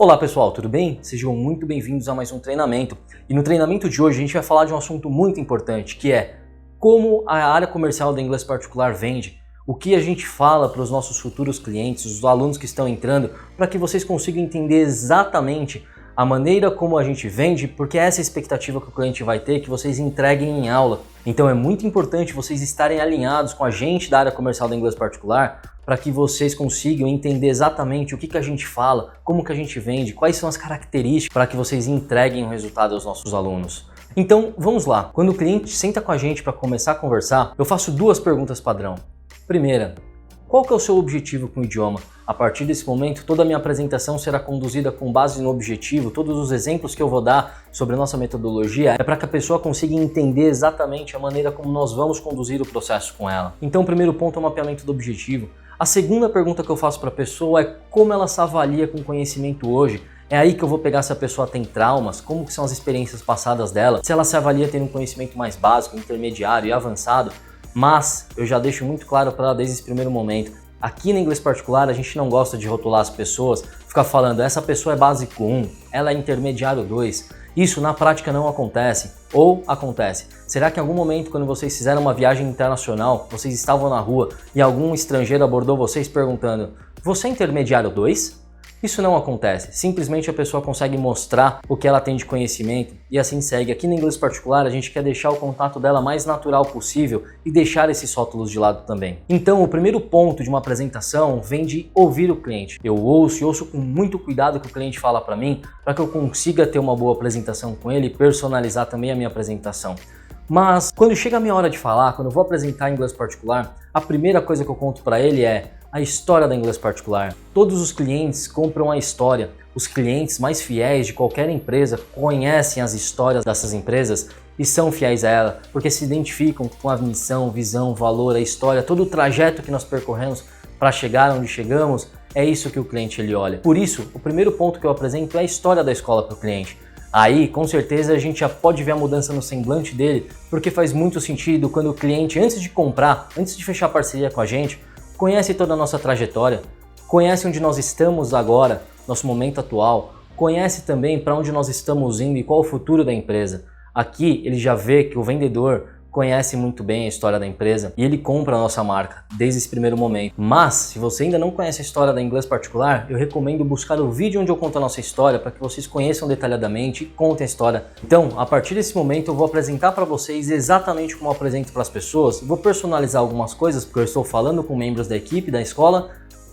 Olá pessoal, tudo bem? Sejam muito bem-vindos a mais um treinamento. E no treinamento de hoje a gente vai falar de um assunto muito importante, que é como a área comercial da Inglês Particular vende, o que a gente fala para os nossos futuros clientes, os alunos que estão entrando, para que vocês consigam entender exatamente a maneira como a gente vende, porque essa é a expectativa que o cliente vai ter, que vocês entreguem em aula. Então é muito importante vocês estarem alinhados com a gente da área comercial da Inglês Particular, para que vocês consigam entender exatamente o que a gente fala, como que a gente vende, quais são as características para que vocês entreguem o resultado aos nossos alunos. Então vamos lá, quando o cliente senta com a gente para começar a conversar, eu faço duas perguntas padrão. Primeira, qual que é o seu objetivo com o idioma? A partir desse momento, toda a minha apresentação será conduzida com base no objetivo, todos os exemplos que eu vou dar sobre a nossa metodologia é para que a pessoa consiga entender exatamente a maneira como nós vamos conduzir o processo com ela. Então o primeiro ponto é o mapeamento do objetivo. A segunda pergunta que eu faço para a pessoa é como ela se avalia com conhecimento hoje. É aí que eu vou pegar se a pessoa tem traumas, como que são as experiências passadas dela, se ela se avalia tendo um conhecimento mais básico, intermediário e avançado. Mas eu já deixo muito claro para ela desde esse primeiro momento. Aqui na Inglês Particular a gente não gosta de rotular as pessoas, ficar falando essa pessoa é básico 1, ela é intermediário 2. Isso na prática não acontece, ou acontece. Será que em algum momento quando vocês fizeram uma viagem internacional, vocês estavam na rua e algum estrangeiro abordou vocês perguntando: você é intermediário 2? Isso não acontece, simplesmente a pessoa consegue mostrar o que ela tem de conhecimento e assim segue. Aqui no Inglês Particular a gente quer deixar o contato dela mais natural possível e deixar esses rótulos de lado também. Então o primeiro ponto de uma apresentação vem de ouvir o cliente. Eu ouço e ouço com muito cuidado o que o cliente fala para mim, para que eu consiga ter uma boa apresentação com ele e personalizar também a minha apresentação. Mas quando chega a minha hora de falar, quando eu vou apresentar Inglês Particular, a primeira coisa que eu conto para ele é a história da Inglês Particular. Todos os clientes compram a história. Os clientes mais fiéis de qualquer empresa conhecem as histórias dessas empresas e são fiéis a ela, porque se identificam com a missão, visão, valor, a história, todo o trajeto que nós percorremos para chegar onde chegamos, é isso que o cliente ele olha. Por isso, o primeiro ponto que eu apresento é a história da escola para o cliente. Aí, com certeza, a gente já pode ver a mudança no semblante dele, porque faz muito sentido quando o cliente, antes de comprar, antes de fechar parceria com a gente, conhece toda a nossa trajetória, conhece onde nós estamos agora, nosso momento atual, conhece também para onde nós estamos indo e qual o futuro da empresa. Aqui ele já vê que o vendedor conhece muito bem a história da empresa e ele compra a nossa marca desde esse primeiro momento. Mas, se você ainda não conhece a história da Inglês Particular, eu recomendo buscar o vídeo onde eu conto a nossa história para que vocês conheçam detalhadamente e contem a história. Então, a partir desse momento eu vou apresentar para vocês exatamente como eu apresento para as pessoas, vou personalizar algumas coisas porque eu estou falando com membros da equipe da escola,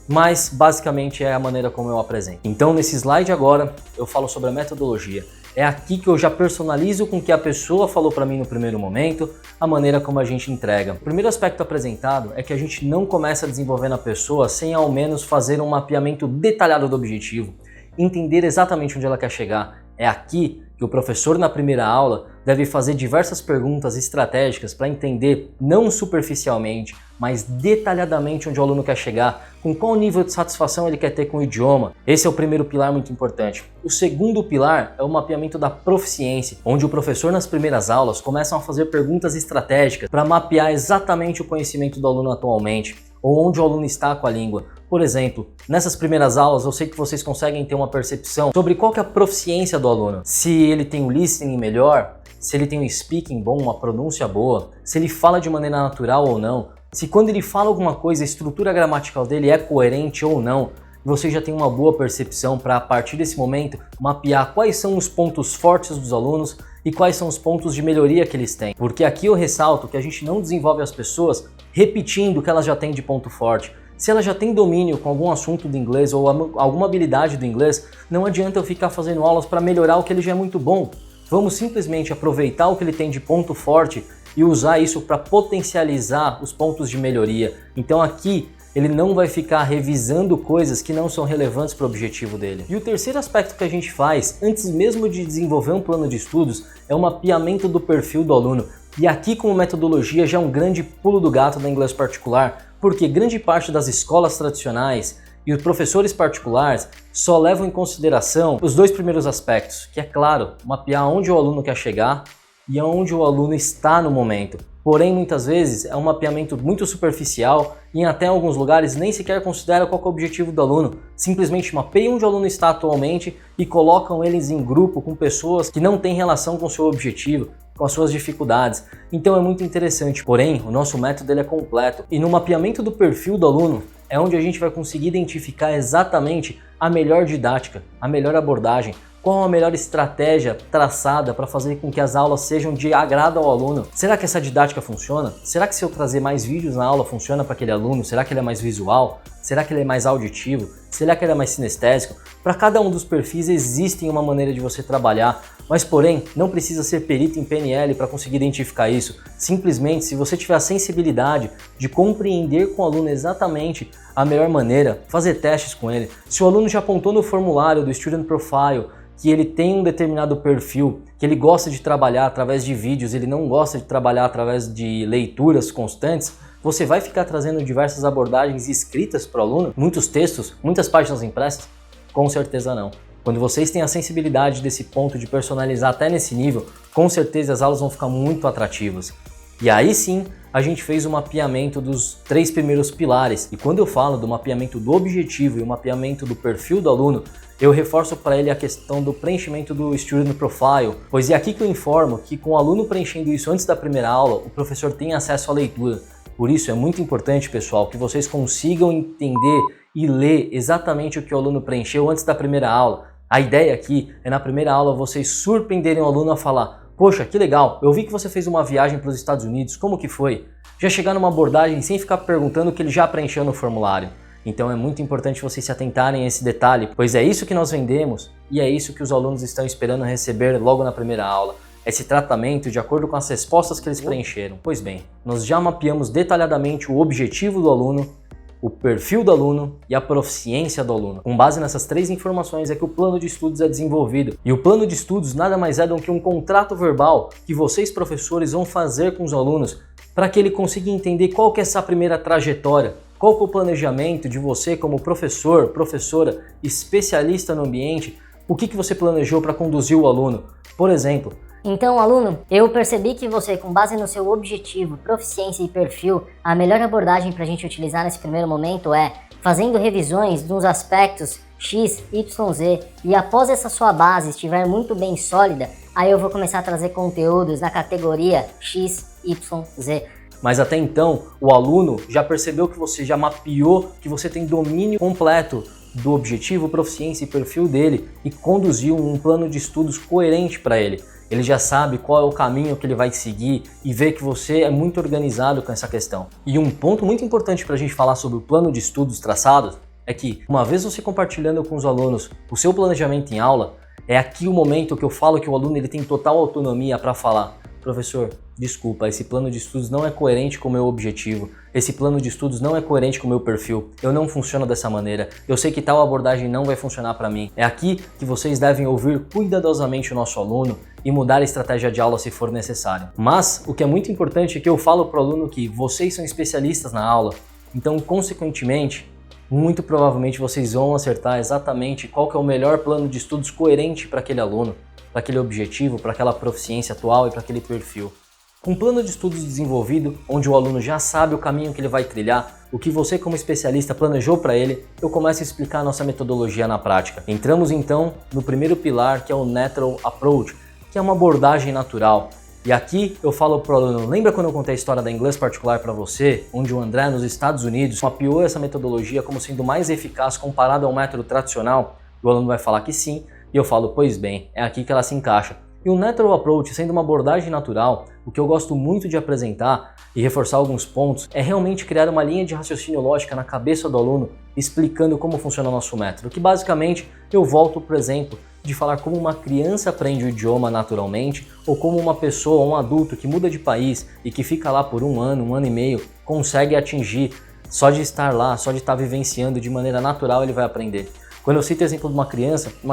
mas basicamente é a maneira como eu apresento. Então, nesse slide agora, eu falo sobre a metodologia. É aqui que eu já personalizo com o que a pessoa falou para mim no primeiro momento, a maneira como a gente entrega. O primeiro aspecto apresentado é que a gente não começa a desenvolver na pessoa sem ao menos fazer um mapeamento detalhado do objetivo, entender exatamente onde ela quer chegar. É aqui que o professor na primeira aula deve fazer diversas perguntas estratégicas para entender, não superficialmente, mas detalhadamente onde o aluno quer chegar, com qual nível de satisfação ele quer ter com o idioma. Esse é o primeiro pilar muito importante. O segundo pilar é o mapeamento da proficiência, onde o professor nas primeiras aulas começa a fazer perguntas estratégicas para mapear exatamente o conhecimento do aluno atualmente, ou onde o aluno está com a língua. Por exemplo, nessas primeiras aulas eu sei que vocês conseguem ter uma percepção sobre qual que é a proficiência do aluno. Se ele tem um listening melhor, se ele tem um speaking bom, uma pronúncia boa, se ele fala de maneira natural ou não, se quando ele fala alguma coisa a estrutura gramatical dele é coerente ou não. Você já tem uma boa percepção para, a partir desse momento, mapear quais são os pontos fortes dos alunos e quais são os pontos de melhoria que eles têm. Porque aqui eu ressalto que a gente não desenvolve as pessoas repetindo o que elas já têm de ponto forte. Se ela já tem domínio com algum assunto do inglês ou alguma habilidade do inglês, não adianta eu ficar fazendo aulas para melhorar o que ele já é muito bom. Vamos simplesmente aproveitar o que ele tem de ponto forte e usar isso para potencializar os pontos de melhoria. Então aqui ele não vai ficar revisando coisas que não são relevantes para o objetivo dele. E o terceiro aspecto que a gente faz, antes mesmo de desenvolver um plano de estudos, é o mapeamento do perfil do aluno. E aqui, como metodologia, já é um grande pulo do gato da Inglês Particular, porque grande parte das escolas tradicionais e os professores particulares só levam em consideração os dois primeiros aspectos, que é claro, mapear onde o aluno quer chegar e onde o aluno está no momento. Porém, muitas vezes é um mapeamento muito superficial e até em alguns lugares nem sequer considera qual é o objetivo do aluno. Simplesmente mapeiam onde o aluno está atualmente e colocam eles em grupo com pessoas que não têm relação com o seu objetivo, com as suas dificuldades. Então é muito interessante. Porém, o nosso método ele é completo e no mapeamento do perfil do aluno é onde a gente vai conseguir identificar exatamente a melhor didática, a melhor abordagem, qual a melhor estratégia traçada para fazer com que as aulas sejam de agrado ao aluno. Será que essa didática funciona? Será que se eu trazer mais vídeos na aula funciona para aquele aluno? Será que ele é mais visual? Será que ele é mais auditivo? Será que ele é mais sinestésico? Para cada um dos perfis existe uma maneira de você trabalhar, mas porém não precisa ser perito em PNL para conseguir identificar isso. Simplesmente, se você tiver a sensibilidade de compreender com o aluno exatamente a melhor maneira, fazer testes com ele. Se o aluno já apontou no formulário do Student Profile que ele tem um determinado perfil, que ele gosta de trabalhar através de vídeos, ele não gosta de trabalhar através de leituras constantes, você vai ficar trazendo diversas abordagens escritas para o aluno? Muitos textos? Muitas páginas impressas? Com certeza não. Quando vocês têm a sensibilidade desse ponto de personalizar até nesse nível, com certeza as aulas vão ficar muito atrativas. E aí sim, a gente fez o mapeamento dos 3 primeiros pilares. E quando eu falo do mapeamento do objetivo e o mapeamento do perfil do aluno, eu reforço para ele a questão do preenchimento do Student Profile, pois é aqui que eu informo que com o aluno preenchendo isso antes da primeira aula, o professor tem acesso à leitura. Por isso é muito importante, pessoal, que vocês consigam entender e ler exatamente o que o aluno preencheu antes da primeira aula. A ideia aqui é na primeira aula vocês surpreenderem o aluno a falar: poxa, que legal, eu vi que você fez uma viagem para os Estados Unidos, como que foi? Já chegar numa abordagem sem ficar perguntando o que ele já preencheu no formulário. Então é muito importante vocês se atentarem a esse detalhe, pois é isso que nós vendemos e é isso que os alunos estão esperando receber logo na primeira aula. Esse tratamento de acordo com as respostas que eles preencheram. Pois bem, nós já mapeamos detalhadamente o objetivo do aluno, o perfil do aluno e a proficiência do aluno. Com base nessas 3 informações é que o plano de estudos é desenvolvido. E o plano de estudos nada mais é do que um contrato verbal que vocês, professores, vão fazer com os alunos para que ele consiga entender qual que é essa primeira trajetória, qual que é o planejamento de você como professor, professora, especialista no ambiente, o que você planejou para conduzir o aluno. Por exemplo, então, aluno, eu percebi que você, com base no seu objetivo, proficiência e perfil, a melhor abordagem para a gente utilizar nesse primeiro momento é fazendo revisões dos aspectos X, Y, Z, e após essa sua base estiver muito bem sólida, aí eu vou começar a trazer conteúdos na categoria X, Y, Z. Mas até então, o aluno já percebeu que você já mapeou, que você tem domínio completo do objetivo, proficiência e perfil dele e conduziu um plano de estudos coerente para ele. Ele já sabe qual é o caminho que ele vai seguir e vê que você é muito organizado com essa questão. E um ponto muito importante para a gente falar sobre o plano de estudos traçados é que, uma vez você compartilhando com os alunos o seu planejamento em aula, é aqui o momento que eu falo que o aluno ele tem total autonomia para falar: professor, desculpa, esse plano de estudos não é coerente com o meu objetivo, esse plano de estudos não é coerente com o meu perfil, eu não funciono dessa maneira, eu sei que tal abordagem não vai funcionar para mim. É aqui que vocês devem ouvir cuidadosamente o nosso aluno e mudar a estratégia de aula se for necessário. Mas o que é muito importante é que eu falo para o aluno que vocês são especialistas na aula, então consequentemente, muito provavelmente vocês vão acertar exatamente qual que é o melhor plano de estudos coerente para aquele aluno, para aquele objetivo, para aquela proficiência atual e para aquele perfil. Com um plano de estudos desenvolvido, onde o aluno já sabe o caminho que ele vai trilhar, o que você como especialista planejou para ele, eu começo a explicar a nossa metodologia na prática. Entramos então no primeiro pilar, que é o Natural Approach, que é uma abordagem natural. E aqui eu falo para o aluno: lembra quando eu contei a história da Inglês Particular para você, onde o André nos Estados Unidos mapeou essa metodologia como sendo mais eficaz comparado ao método tradicional? O aluno vai falar que sim, e eu falo: pois bem, é aqui que ela se encaixa. E o Natural Approach, sendo uma abordagem natural, o que eu gosto muito de apresentar e reforçar alguns pontos é realmente criar uma linha de raciocínio lógica na cabeça do aluno, explicando como funciona o nosso método, que basicamente eu volto para o exemplo de falar como uma criança aprende o idioma naturalmente, ou como uma pessoa, um adulto que muda de país e que fica lá por um ano e meio, consegue atingir. Só de estar lá, só de estar vivenciando de maneira natural, ele vai aprender. Quando eu cito o exemplo de uma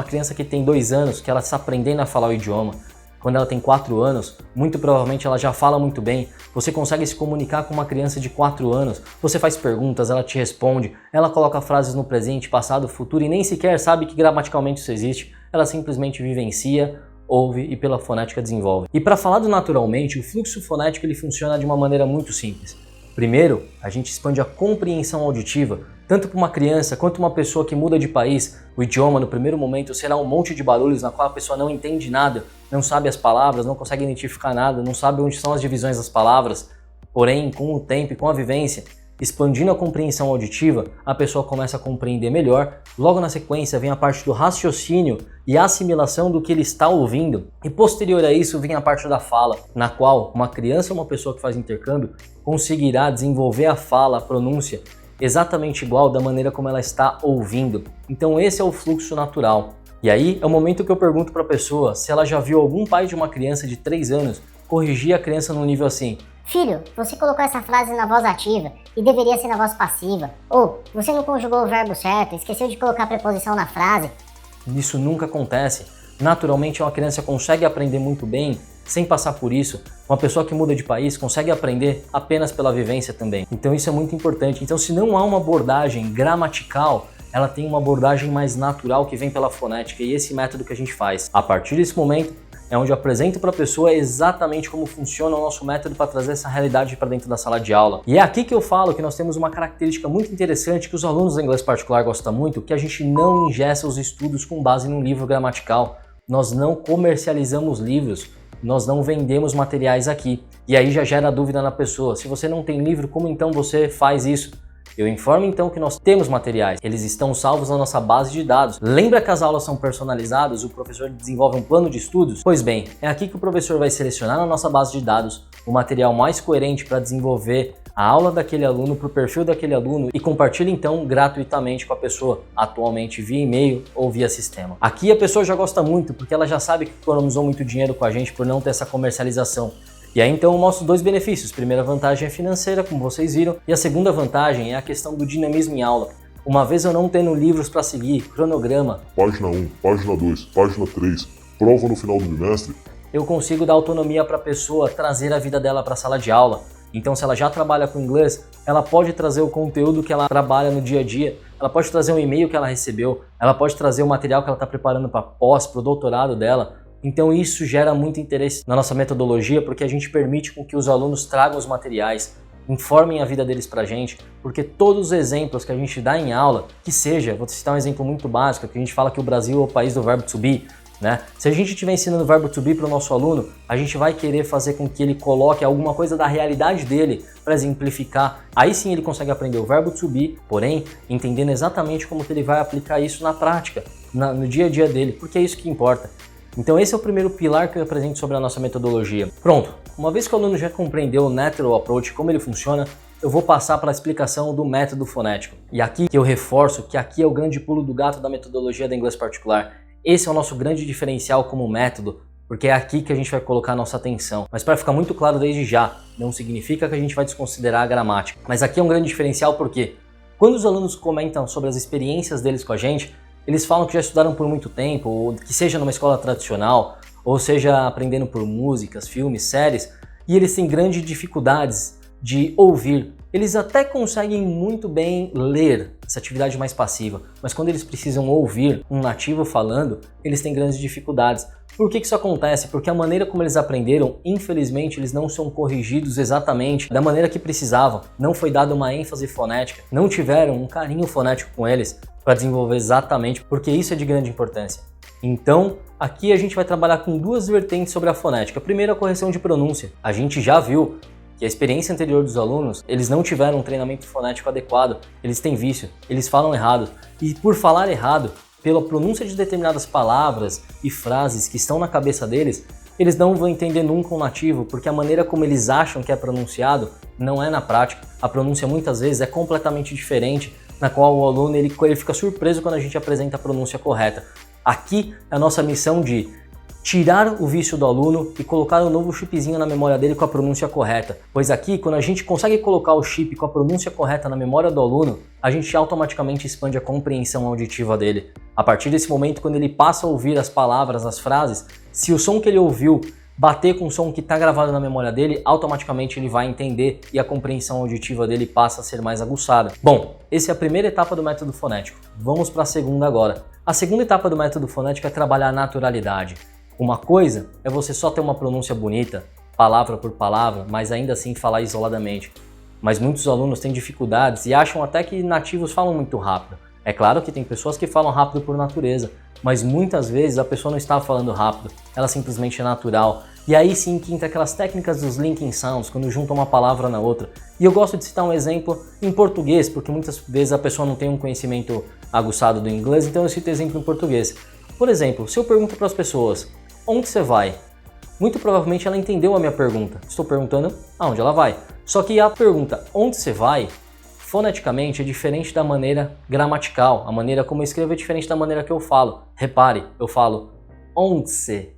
criança que tem 2 anos, que ela está aprendendo a falar o idioma, quando ela tem 4 anos, muito provavelmente ela já fala muito bem, você consegue se comunicar com uma criança de 4 anos, você faz perguntas, ela te responde, ela coloca frases no presente, passado, futuro e nem sequer sabe que gramaticalmente isso existe, ela simplesmente vivencia ouve e pela fonética desenvolve. E para falar do naturalmente, o fluxo fonético ele funciona de uma maneira muito simples. Primeiro, a gente expande a compreensão auditiva, tanto para uma criança quanto uma pessoa que muda de país. O idioma no primeiro momento será um monte de barulhos na qual a pessoa não entende nada, não sabe as palavras, não consegue identificar nada, não sabe onde são as divisões das palavras. Porém, com o tempo e com a vivência, expandindo a compreensão auditiva, a pessoa começa a compreender melhor. Logo na sequência vem a parte do raciocínio e a assimilação do que ele está ouvindo. E posterior a isso vem a parte da fala, na qual uma criança ou uma pessoa que faz intercâmbio conseguirá desenvolver a fala, a pronúncia, exatamente igual da maneira como ela está ouvindo. Então esse é o fluxo natural. E aí é o momento que eu pergunto para a pessoa se ela já viu algum pai de uma criança de 3 anos corrigir a criança num nível assim: filho, você colocou essa frase na voz ativa e deveria ser na voz passiva. Ou, você não conjugou o verbo certo, esqueceu de colocar a preposição na frase. Isso nunca acontece. Naturalmente uma criança consegue aprender muito bem sem passar por isso. Uma pessoa que muda de país consegue aprender apenas pela vivência também. Então isso é muito importante. Então se não há uma abordagem gramatical, ela tem uma abordagem mais natural que vem pela fonética, e esse método que a gente faz. A partir desse momento é onde eu apresento para a pessoa exatamente como funciona o nosso método para trazer essa realidade para dentro da sala de aula. E é aqui que eu falo que nós temos uma característica muito interessante que os alunos do inglês particular gostam muito, que a gente não engessa os estudos com base num livro gramatical. Nós não comercializamos livros, nós não vendemos materiais aqui. E aí já gera dúvida na pessoa: se você não tem livro, como então você faz isso? Eu informo então que nós temos materiais, eles estão salvos na nossa base de dados. Lembra que as aulas são personalizadas, o professor desenvolve um plano de estudos? Pois bem, é aqui que o professor vai selecionar na nossa base de dados o material mais coerente para desenvolver a aula daquele aluno para o perfil daquele aluno e compartilha então gratuitamente com a pessoa, atualmente via e-mail ou via sistema. Aqui a pessoa já gosta muito porque ela já sabe que economizou muito dinheiro com a gente por não ter essa comercialização. E aí então eu mostro 2 benefícios. Primeira vantagem é financeira, como vocês viram, e a segunda vantagem é a questão do dinamismo em aula. Uma vez eu não tendo livros para seguir, cronograma, página 1, página 2, página 3, prova no final do bimestre, eu consigo dar autonomia para a pessoa trazer a vida dela para a sala de aula. Então se ela já trabalha com inglês, ela pode trazer o conteúdo que ela trabalha no dia a dia, ela pode trazer um e-mail que ela recebeu, ela pode trazer o material que ela está preparando para pós, para o doutorado dela. Então isso gera muito interesse na nossa metodologia, porque a gente permite com que os alunos tragam os materiais, informem a vida deles pra gente, porque todos os exemplos que a gente dá em aula, que seja, vou citar um exemplo muito básico, que a gente fala que o Brasil é o país do verbo to be, né? Se a gente estiver ensinando o verbo to be para o nosso aluno, a gente vai querer fazer com que ele coloque alguma coisa da realidade dele para exemplificar. Aí sim ele consegue aprender o verbo to be, porém entendendo exatamente como que ele vai aplicar isso na prática, no dia a dia dele, porque é isso que importa. Então esse é o primeiro pilar que eu apresento sobre a nossa metodologia. Pronto, uma vez que o aluno já compreendeu o Natural Approach, como ele funciona, eu vou passar para a explicação do método fonético. E aqui que eu reforço que aqui é o grande pulo do gato da metodologia da inglês particular. Esse é o nosso grande diferencial como método, porque é aqui que a gente vai colocar a nossa atenção. Mas para ficar muito claro desde já, não significa que a gente vai desconsiderar a gramática. Mas aqui é um grande diferencial porque quando os alunos comentam sobre as experiências deles com a gente, eles falam que já estudaram por muito tempo, ou que seja numa escola tradicional, ou seja aprendendo por músicas, filmes, séries, e eles têm grandes dificuldades de ouvir. Eles até conseguem muito bem ler, essa atividade mais passiva, mas quando eles precisam ouvir um nativo falando, eles têm grandes dificuldades. Por que isso acontece? Porque a maneira como eles aprenderam, infelizmente, eles não são corrigidos exatamente da maneira que precisavam. Não foi dada uma ênfase fonética, não tiveram um carinho fonético com eles para desenvolver exatamente, porque isso é de grande importância. Então, aqui a gente vai trabalhar com 2 vertentes sobre a fonética. Primeiro, a correção de pronúncia. A gente já viu que a experiência anterior dos alunos, eles não tiveram um treinamento fonético adequado, eles têm vício, eles falam errado. E por falar errado, pela pronúncia de determinadas palavras e frases que estão na cabeça deles, eles não vão entender nunca um nativo, porque a maneira como eles acham que é pronunciado não é na prática. A pronúncia muitas vezes é completamente diferente, na qual o aluno ele fica surpreso quando a gente apresenta a pronúncia correta. Aqui é a nossa missão de tirar o vício do aluno e colocar um novo chipzinho na memória dele com a pronúncia correta. Pois aqui, quando a gente consegue colocar o chip com a pronúncia correta na memória do aluno, a gente automaticamente expande a compreensão auditiva dele. A partir desse momento, quando ele passa a ouvir as palavras, as frases, se o som que ele ouviu bater com o som que está gravado na memória dele, automaticamente ele vai entender e a compreensão auditiva dele passa a ser mais aguçada. Bom, essa é a primeira etapa do método fonético. Vamos para a segunda agora. A segunda etapa do método fonético é trabalhar a naturalidade. Uma coisa é você só ter uma pronúncia bonita, palavra por palavra, mas ainda assim falar isoladamente. Mas muitos alunos têm dificuldades e acham até que nativos falam muito rápido. É claro que tem pessoas que falam rápido por natureza, mas muitas vezes a pessoa não está falando rápido, ela simplesmente é natural. E aí sim que entra aquelas técnicas dos linking sounds, quando juntam uma palavra na outra. E eu gosto de citar um exemplo em português, porque muitas vezes a pessoa não tem um conhecimento aguçado do inglês, então eu cito exemplo em português. Por exemplo, se eu pergunto para as pessoas, onde você vai? Muito provavelmente ela entendeu a minha pergunta. Estou perguntando aonde ela vai. Só que a pergunta, onde você vai, foneticamente é diferente da maneira gramatical. A maneira como eu escrevo é diferente da maneira que eu falo. Repare, eu falo onde você.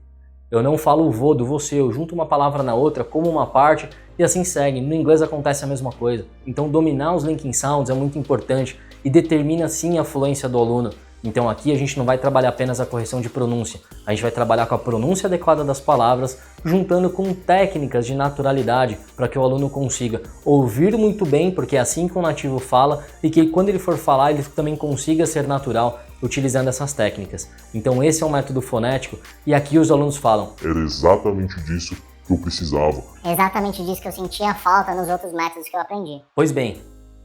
Eu não falo o vou do você, eu junto uma palavra na outra como uma parte e assim segue. No inglês acontece a mesma coisa. Então dominar os linking sounds é muito importante e determina sim a fluência do aluno. Então aqui a gente não vai trabalhar apenas a correção de pronúncia, a gente vai trabalhar com a pronúncia adequada das palavras, juntando com técnicas de naturalidade para que o aluno consiga ouvir muito bem, porque é assim que o nativo fala, e que quando ele for falar ele também consiga ser natural utilizando essas técnicas. Então esse é um método fonético e aqui os alunos falam: Era exatamente disso que eu precisava. É exatamente disso que eu sentia falta nos outros métodos que eu aprendi. Pois bem,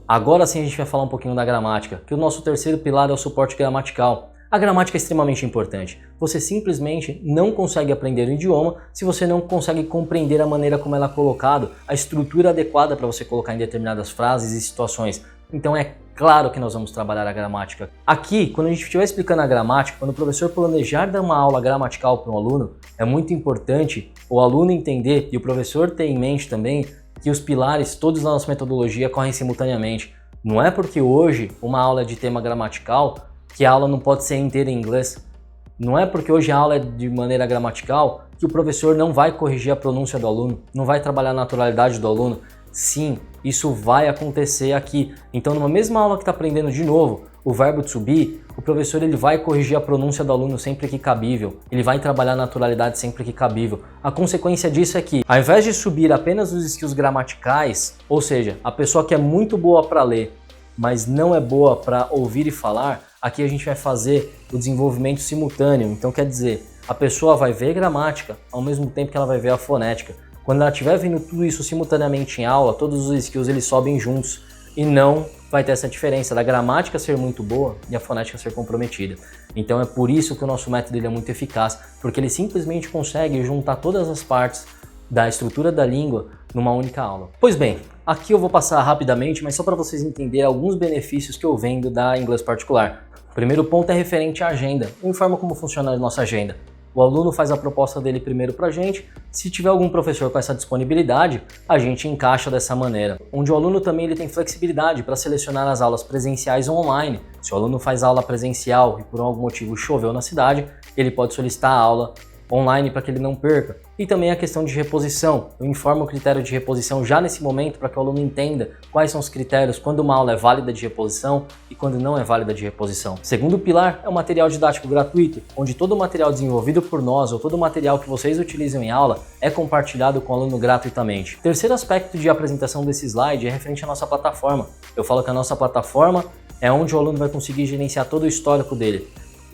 agora sim a gente vai falar um pouquinho da gramática, que o nosso terceiro pilar é o suporte gramatical. A gramática é extremamente importante. Você simplesmente não consegue aprender o idioma se você não consegue compreender a maneira como ela é colocado, a estrutura adequada para você colocar em determinadas frases e situações. Então é claro que nós vamos trabalhar a gramática. Aqui, quando a gente estiver explicando a gramática, quando o professor planejar dar uma aula gramatical para um aluno, é muito importante o aluno entender e o professor ter em mente também que os pilares todos da nossa metodologia correm simultaneamente. Não é porque hoje uma aula é de tema gramatical que a aula não pode ser inteira em inglês. Não é porque hoje a aula é de maneira gramatical que o professor não vai corrigir a pronúncia do aluno, não vai trabalhar a naturalidade do aluno. Sim, isso vai acontecer aqui. Então, numa mesma aula que está aprendendo de novo o verbo to be, o professor ele vai corrigir a pronúncia do aluno sempre que cabível. Ele vai trabalhar a naturalidade sempre que cabível. A consequência disso é que, ao invés de subir apenas os skills gramaticais, ou seja, a pessoa que é muito boa para ler, mas não é boa para ouvir e falar, aqui a gente vai fazer o desenvolvimento simultâneo. Então, quer dizer, a pessoa vai ver gramática ao mesmo tempo que ela vai ver a fonética. Quando ela estiver vendo tudo isso simultaneamente em aula, todos os skills eles sobem juntos e não vai ter essa diferença da gramática ser muito boa e a fonética ser comprometida. Então é por isso que o nosso método ele é muito eficaz, porque ele simplesmente consegue juntar todas as partes da estrutura da língua numa única aula. Pois bem, aqui eu vou passar rapidamente, mas só para vocês entenderem alguns benefícios que eu vendo da Inglês Particular. O primeiro ponto é referente à agenda. Eu informo como funciona a nossa agenda. O aluno faz a proposta dele primeiro para a gente, se tiver algum professor com essa disponibilidade, a gente encaixa dessa maneira. Onde o aluno também ele tem flexibilidade para selecionar as aulas presenciais ou online. Se o aluno faz aula presencial e por algum motivo choveu na cidade, ele pode solicitar a aula online para que ele não perca. E também a questão de reposição. Eu informo o critério de reposição já nesse momento para que o aluno entenda quais são os critérios quando uma aula é válida de reposição e quando não é válida de reposição. Segundo pilar é o material didático gratuito, onde todo o material desenvolvido por nós ou todo o material que vocês utilizam em aula é compartilhado com o aluno gratuitamente. Terceiro aspecto de apresentação desse slide é referente à nossa plataforma. Eu falo que a nossa plataforma é onde o aluno vai conseguir gerenciar todo o histórico dele.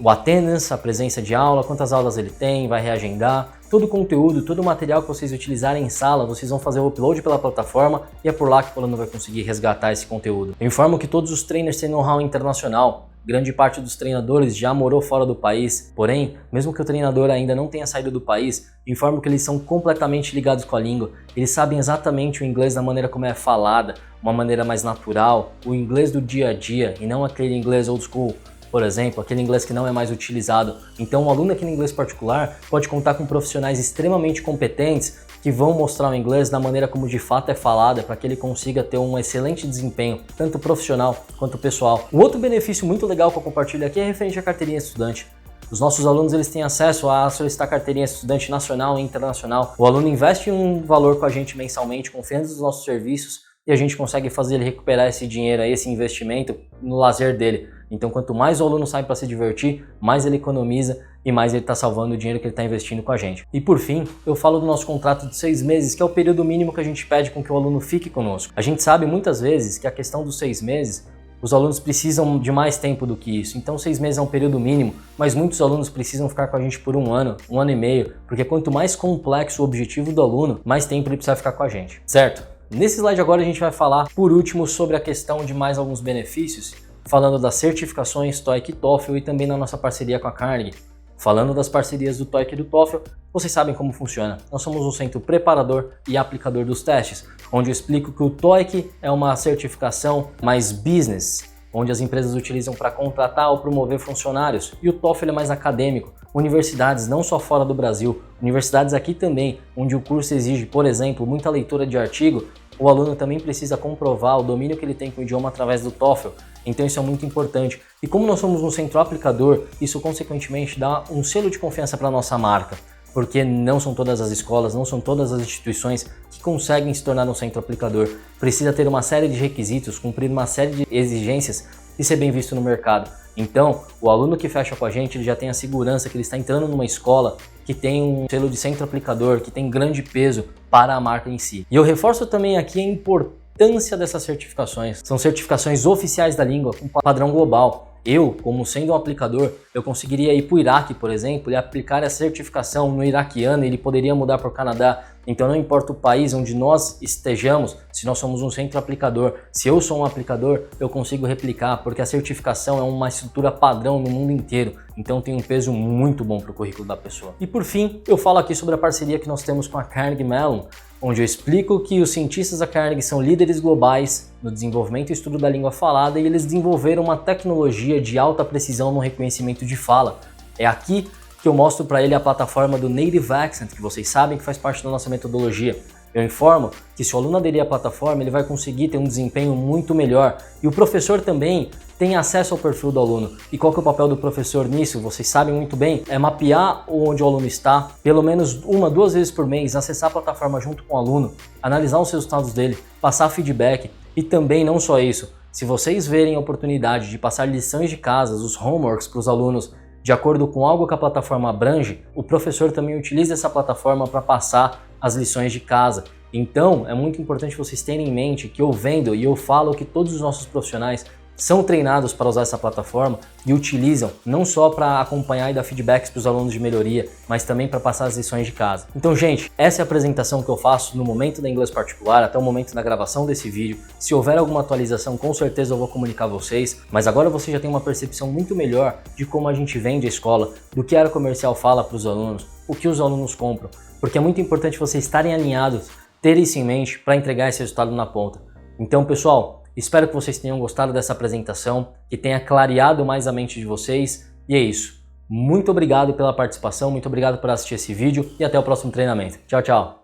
O attendance, a presença de aula, quantas aulas ele tem, vai reagendar, todo o conteúdo, todo o material que vocês utilizarem em sala, vocês vão fazer o upload pela plataforma e é por lá que o aluno vai conseguir resgatar esse conteúdo. Eu informo que todos os trainers têm know-how internacional. Grande parte dos treinadores já morou fora do país, porém, mesmo que o treinador ainda não tenha saído do país, informo que eles são completamente ligados com a língua, eles sabem exatamente o inglês da maneira como é falada, uma maneira mais natural, o inglês do dia a dia e não aquele inglês old school. Por exemplo, aquele inglês que não é mais utilizado. Então, um aluno aqui no Inglês Particular pode contar com profissionais extremamente competentes que vão mostrar o inglês da maneira como de fato é falada para que ele consiga ter um excelente desempenho, tanto profissional quanto pessoal. Um outro benefício muito legal que eu compartilho aqui é referente à carteirinha de estudante. Os nossos alunos eles têm acesso a solicitar carteirinha de estudante nacional e internacional. O aluno investe um valor com a gente mensalmente, confiando nos nossos serviços, e a gente consegue fazer ele recuperar esse dinheiro, esse investimento no lazer dele. Então, quanto mais o aluno sai para se divertir, mais ele economiza e mais ele está salvando o dinheiro que ele está investindo com a gente. E por fim, eu falo do nosso contrato de 6 meses, que é o período mínimo que a gente pede com que o aluno fique conosco. A gente sabe muitas vezes que a questão dos 6 meses os alunos precisam de mais tempo do que isso. Então 6 meses é um período mínimo, mas muitos alunos precisam ficar com a gente por 1 ano, 1 ano e meio, porque quanto mais complexo o objetivo do aluno, mais tempo ele precisa ficar com a gente, certo? Nesse slide agora a gente vai falar, por último, sobre a questão de mais alguns benefícios, falando das certificações TOEIC e TOEFL e também na nossa parceria com a Carnegie. Falando das parcerias do TOEIC e do TOEFL, vocês sabem como funciona. Nós somos um centro preparador e aplicador dos testes, onde eu explico que o TOEIC é uma certificação mais business, onde as empresas utilizam para contratar ou promover funcionários, e o TOEFL é mais acadêmico. Universidades não só fora do Brasil, universidades aqui também, onde o curso exige, por exemplo, muita leitura de artigo, o aluno também precisa comprovar o domínio que ele tem com o idioma através do TOEFL. Então isso é muito importante. E como nós somos um centro aplicador, isso consequentemente dá um selo de confiança para a nossa marca, porque não são todas as escolas, não são todas as instituições que conseguem se tornar um centro aplicador. Precisa ter uma série de requisitos, cumprir uma série de exigências e ser bem visto no mercado. Então, o aluno que fecha com a gente, ele já tem a segurança que ele está entrando numa escola que tem um selo de centro aplicador, que tem grande peso para a marca em si. E eu reforço também aqui a importância dessas certificações. São certificações oficiais da língua com padrão global. Eu, como sendo um aplicador, eu conseguiria ir para o Iraque, por exemplo, e aplicar a certificação no iraquiano, e ele poderia mudar para o Canadá. Então não importa o país onde nós estejamos, se nós somos um centro aplicador, se eu sou um aplicador, eu consigo replicar, porque a certificação é uma estrutura padrão no mundo inteiro, então tem um peso muito bom para o currículo da pessoa. E por fim, eu falo aqui sobre a parceria que nós temos com a Carnegie Mellon, onde eu explico que os cientistas da Carnegie são líderes globais no desenvolvimento e estudo da língua falada e eles desenvolveram uma tecnologia de alta precisão no reconhecimento de fala. É aqui que eu mostro para ele a plataforma do Native Accent, que vocês sabem que faz parte da nossa metodologia. Eu informo que se o aluno aderir à plataforma, ele vai conseguir ter um desempenho muito melhor. E o professor também tem acesso ao perfil do aluno. E qual que é o papel do professor nisso? Vocês sabem muito bem, é mapear onde o aluno está, pelo menos 1, 2 vezes por mês, acessar a plataforma junto com o aluno, analisar os resultados dele, passar feedback e também não só isso. Se vocês verem a oportunidade de passar lições de casa, os homeworks para os alunos, de acordo com algo que a plataforma abrange, o professor também utiliza essa plataforma para passar as lições de casa. Então, é muito importante vocês terem em mente que eu vendo e eu falo que todos os nossos profissionais são treinados para usar essa plataforma e utilizam não só para acompanhar e dar feedbacks para os alunos de melhoria, mas também para passar as lições de casa. Então, gente, essa é a apresentação que eu faço no momento da Inglês Particular, até o momento da gravação desse vídeo. Se houver alguma atualização, com certeza eu vou comunicar a vocês, mas agora você já tem uma percepção muito melhor de como a gente vende a escola, do que a área comercial fala para os alunos, o que os alunos compram, porque é muito importante vocês estarem alinhados, terem isso em mente para entregar esse resultado na ponta. Então, pessoal, espero que vocês tenham gostado dessa apresentação, que tenha clareado mais a mente de vocês. E é isso. Muito obrigado pela participação, muito obrigado por assistir esse vídeo e até o próximo treinamento. Tchau, tchau!